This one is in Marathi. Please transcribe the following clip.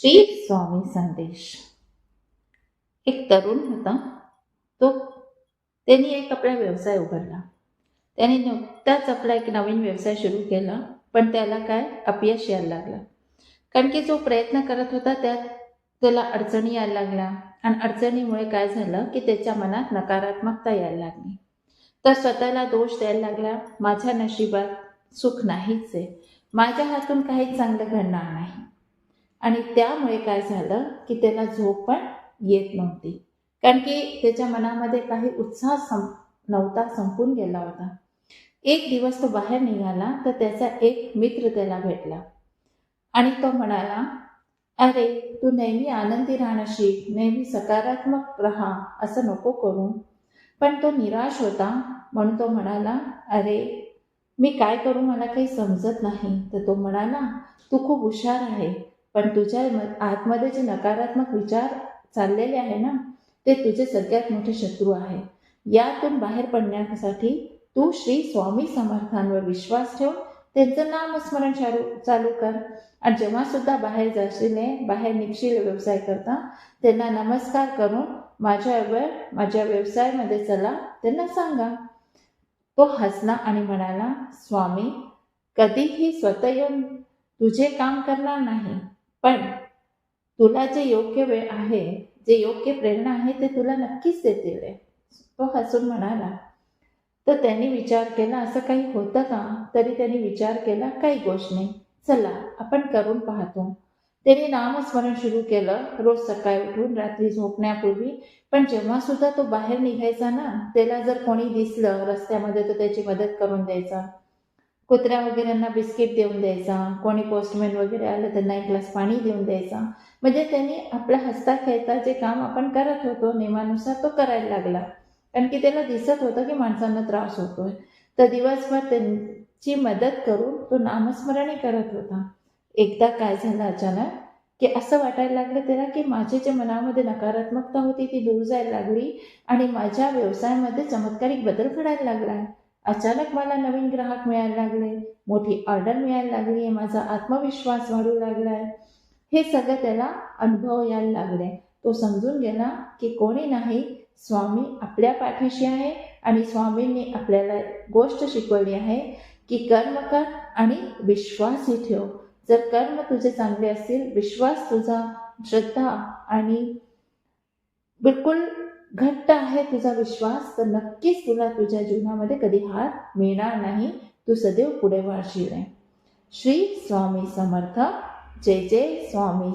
श्री स्वामी संदेश. एक तरुण होता. तो त्यांनी एक आपला व्यवसाय उघडला. त्याने नुकताच आपला एक नवीन व्यवसाय सुरू केला, पण त्याला काय अपयश यायला लागलं. कारण की जो प्रयत्न करत होता त्यात त्याला अडचणी यायला लागल्या आणि अडचणीमुळे काय झालं की त्याच्या मनात नकारात्मकता यायला लागली. तर स्वतःला दोष द्यायला लागला, माझ्या नशिबात सुख नाहीच आहे, माझ्या हातून काही चांगलं घडणार नाही. आणि त्यामुळे काय झालं की त्याला झोप पण येत नव्हती. कारण की त्याच्या मनामध्ये काही उत्साह नव्हता, संपून गेला होता. एक दिवस तो बाहेर निघाला तर त्याचा एक मित्र त्याला भेटला आणि तो म्हणाला, अरे तू नेहमी आनंदी राहणं शिक, नेहमी सकारात्मक राहा, असं नको करू. पण तो निराश होता, म्हणून तो म्हणाला, अरे मी काय करू, मला काही समजत नाही. तर तो म्हणाला, तू खूप हुशार आहे, पण तुझ्या आतमध्ये जे नकारात्मक विचार चाललेले आहे ना, ते तुझे सगळ्यात मोठे शत्रू आहे. यातून बाहेर पडण्यासाठी तू श्री स्वामी समर्थांवर विश्वास ठेव, त्यांचं नामस्मरण चालू कर. आणि जेव्हा सुद्धा बाहेर जाशील, बाहेर निघशील व्यवसाय करता, त्यांना नमस्कार करून माझ्या व्यवसायामध्ये चला, त्यांना सांगा. तो हसला आणि म्हणाला, स्वामी कधीही स्वतः येऊन तुझे काम करणार नाही, पण तुला जे योग्य वेळ आहे, जे योग्य प्रेरणा आहे, ते तुला नक्कीच देतील. तो हसून म्हणाला. तर त्यांनी विचार केला, असं काही होतं का? तरी त्यांनी विचार केला, काही गोष्ट नाही, चला आपण करून पाहतो. त्याने नामस्मरण सुरू केलं, रोज सकाळी उठून रात्री झोपण्यापूर्वी. पण जेव्हा सुद्धा तो बाहेर निघायचा ना, त्याला जर कोणी दिसलं रस्त्यामध्ये तर त्याची मदत करून द्यायचा. कुत्र्या वगैरेंना बिस्किट देऊन द्यायचा, कोणी पोस्टमॅन वगैरे आलं त्यांना एक ग्लास पाणी देऊन द्यायचा. म्हणजे त्यांनी आपला हसता खेळता जे काम आपण करत होतो नियमानुसार तो करायला लागला. कारण की त्याला दिसत होतं की माणसांना त्रास होतोय. तर दिवसभर त्यांची मदत करून तो नामस्मरणही करत होता. एकदा काय झालं अचानक, की असं वाटायला लागलं त्याला की माझी जे मनामध्ये नकारात्मकता होती ती दूर जायला लागली आणि माझ्या व्यवसायामध्ये चमत्कारिक बदल घडायला लागला. अचानक मला नवीन ग्राहक मिळायला लागले, मोठी ऑर्डर मिळायला लागली, माझा आत्मविश्वास वाढू लागलाय. हे सगळं त्याला अनुभव यायला लागले. तो समजून गेला की कोणी नाही, स्वामी आपल्या पाठीशी आहे आणि स्वामींनी आपल्याला गोष्ट शिकवली आहे की कर्म कर आणि विश्वासही ठेव. जर कर्म तुझे चांगले असतील, विश्वास तुझा, श्रद्धा आणि बिलकुल घट्ट आहे तुझा विश्वास, तर नक्कीच तुला तुझ्या जीवनामध्ये कधी हार मिळणार नाही. तू सदैव पुढे वाढशील. श्री स्वामी समर्थ. जय जय स्वामी.